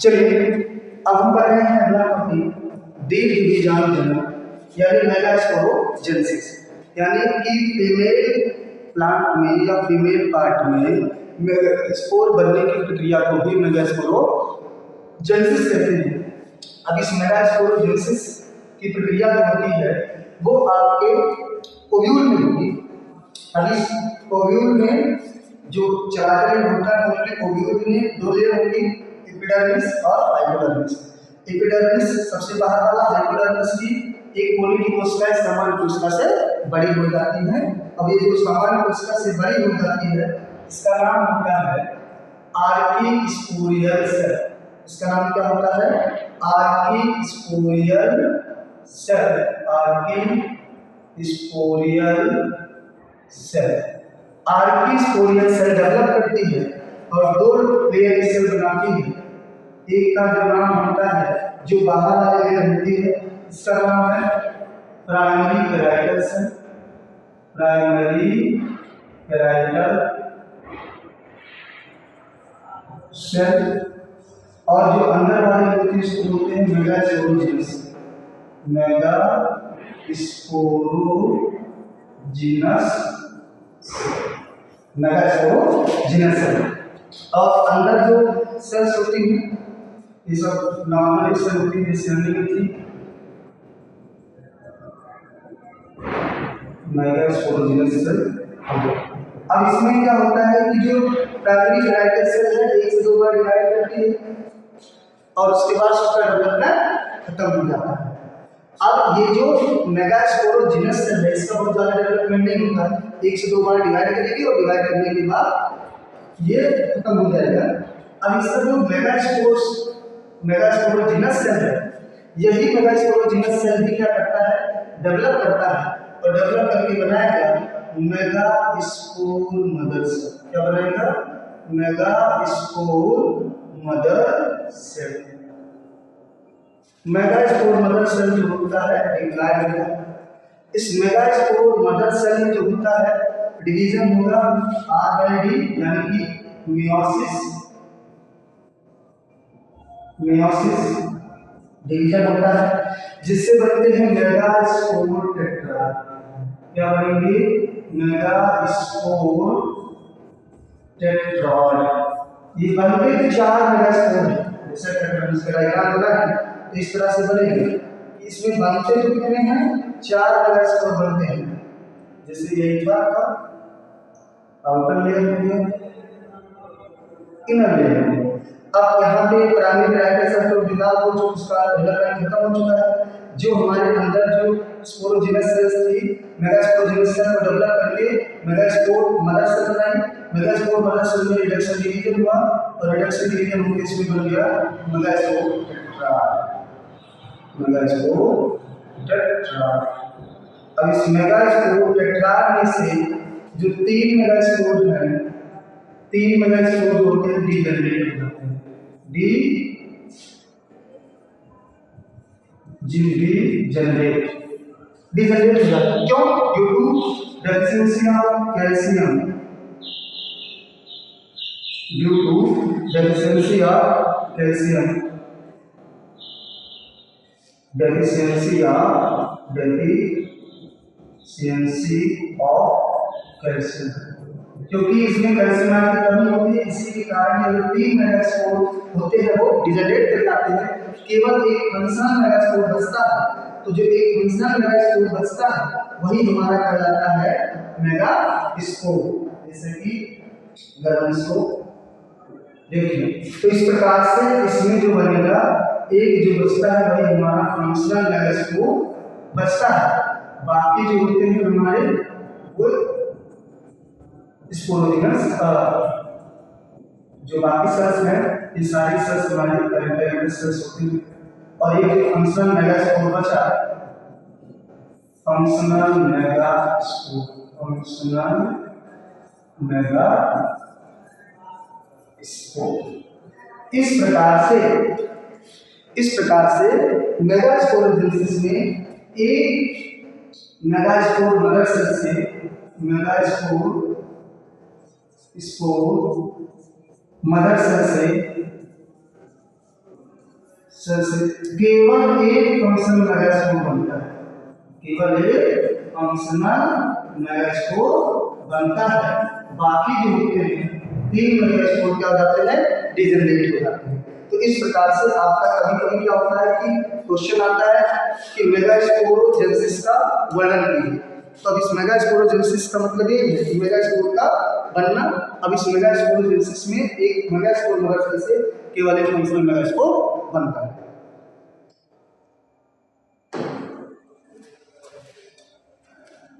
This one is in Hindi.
चलिए अब हम पढ़ रहे हैं अगला टॉपिक दीर्घबीजाणु जनन यानी मेगास्पोरोजेनेसिस, यानी कि फीमेल प्लांट में या फीमेल पार्ट में स्पोर बनने की प्रक्रिया को भी मेगास्पोरोजेनेसिस कहते हैं। अब इस मेगास्पोरोजेनेसिस की प्रक्रिया जो होती है वो आपके ओव्यूल में होगी। अब इस ओव्यूल में जो चलाचल होता है उसमें ओव्यूल में दो लेयर होगी, एपिडर्मिस और हाइपोडर्मिस। एपिडर्मिस सबसे बाहर वाला, हाइपोडर्मिस की एक कोने की कोशिका सामान्य कोशिका से बड़ी हो जाती है। अब ये जो सामान्य कोशिका से बड़ी हो जाती है इसका नाम होता है आर्किस्पोरियल सेल। इसका नाम क्या होता है? Archesporial cell. Archesporial cell. Archesporial cell develop करती है और दो लेयर सेल बनाती है। एक का जो नाम होता है, जो बाहर वाली लेयर होती है, इसका नाम है primary parietal cell. Primary parietal cell. और जो अंदर वाली होती है इसको बोलते हैं मेगास्पोरोजीनस। मेगास्पोरोजीनस सेल। और अंदर जो सेल्स होती हैं ये सब नॉर्मल सेल होती है, जैसे हमने की थी मेगास्पोरोजीनस सेल। अब इसमें क्या होता है कि जो प्राइमरी पैराइटल सेल है एक से दो बार डिवाइड करती है और उसके बाद उसका डेवलपमेंट खत्म हो जाता है। अब ये जो मेगास्पोरोजीनस सेल है इसका बहुत ज़्यादा डेवलपमेंट नहीं होता, एक से दो बार डिवाइड करेगी और डिवाइड करने के बाद ये खत्म हो जाएगा। अब इसका जो मेगास्पोरोजीनस सेल है, यही मेगास्पोरोजीनस सेल भी क्या करता है? डेवलप करता है और डेवलप करके बनाएगा मेगास्पोर मदर सेल। क्या बनाएगा? Megaspore mother cell. Megaspore mother cell जो होता है डिवाइड होगा। इस मेगास्पोर मदर सेल में जो होता है डिवीजन होगा R/D, यानी कि मियोसिस डिवीजन होता है, जिससे बनते हैं मेगास्पोर टेट्रा। क्या बनेंगे? मेगास्पोर टेट्रॉड। ये बनते थे चार मेगास्पोर है, जैसा टेट्राड का डायग्राम बना है तो इस तरह से बनेंगे। इसमें बनते जो कितने हैं? चार मेगास्पोर बनते हैं। जैसे ये बात का आउटर लेयर हो गया, इनर लेयर हो गया। अब यहाँ पे प्राइमरी पैराइटल सेल तो विकास हो चुका, उसका डेवलपमेंट खत्म हो चुका है। जो हमारे अंदर जो स्पोरोजीनस सेल्स थी, मेगास्पोरोजीनस सेल को डेवलप करके मेगास्पोर मदर सेल बनाई। मेगास्पोर मदर सेल में रिडक्शन डिवीजन हुआ और रिडक्शन डिवीजन होकर इसमें बन गया मेगास्पोर टेट्राड। Megaspore tetrad. अब इस मेगास्पोर टेट्राड में से जो तीन मेगास्पोर हैं, तीन मेगास्पोर होते हैं डीजनरेट हो जाते हैं। डीजनरेट हो जाता है। क्यों? Due to deficiency of calcium. Due to deficiency of calcium. Deficiency of calcium, क्योंकि इसमें कैल्शियम की कमी होती है, इसी के कारण ये जो तीन मेगास्पोर होते हैं वो डिजनरेट कर जाते हैं। केवल एक फंक्शनल मेगास्पोर बचता है। तो जो एक फंक्शनल मेगास्पोर बचता है वही हमारा कहलाता है मेगास्पोर। जैसे कि गर्म स्पोर देखिए, तो इस प्रकार से इसमें जो बनेगा एक जो बचता है वही हमारा फंक्शनल मेगास्पोर बचता है। बाकी जो होते हैं हमारे वो स्पोरोजीनस, जो बाकी सेल्स हैं ये सारी सेल्स हमारी पैरेंटल सेल्स होती हैं। और ये जो फंक्शनल मेगास्पोर बचा, फंक्शनल मेगास्पोर इस प्रकार से मेगास्पोरोजेनेसिस में एक मेगास्पोर मदर सेल से मदर सेल से से केवल एक फंक्शनल मेगास्पोर बनता है, केवल एक फंक्शनल मेगास्पोर बनता है। बाकी जो होते हैं 3 मेगास्पोर क्या हो जाते हैं, डिजेनरेट हो जाते हैं। तो इस प्रकार से आपका कभी कभी क्या होता है कि क्वेश्चन आता है कि मेगास्पोरोजेनेसिस का वर्णन कीजिए। तो अब इस मेगास्पोरोजेनेसिस का मतलब ये है कि मेगास्पोर का बनना। अब इस मेगास्पोरोजेनेसिस में एक मेगास्पोर मगर से केवल एक फंक्शनल मेगास्पोर बनता है।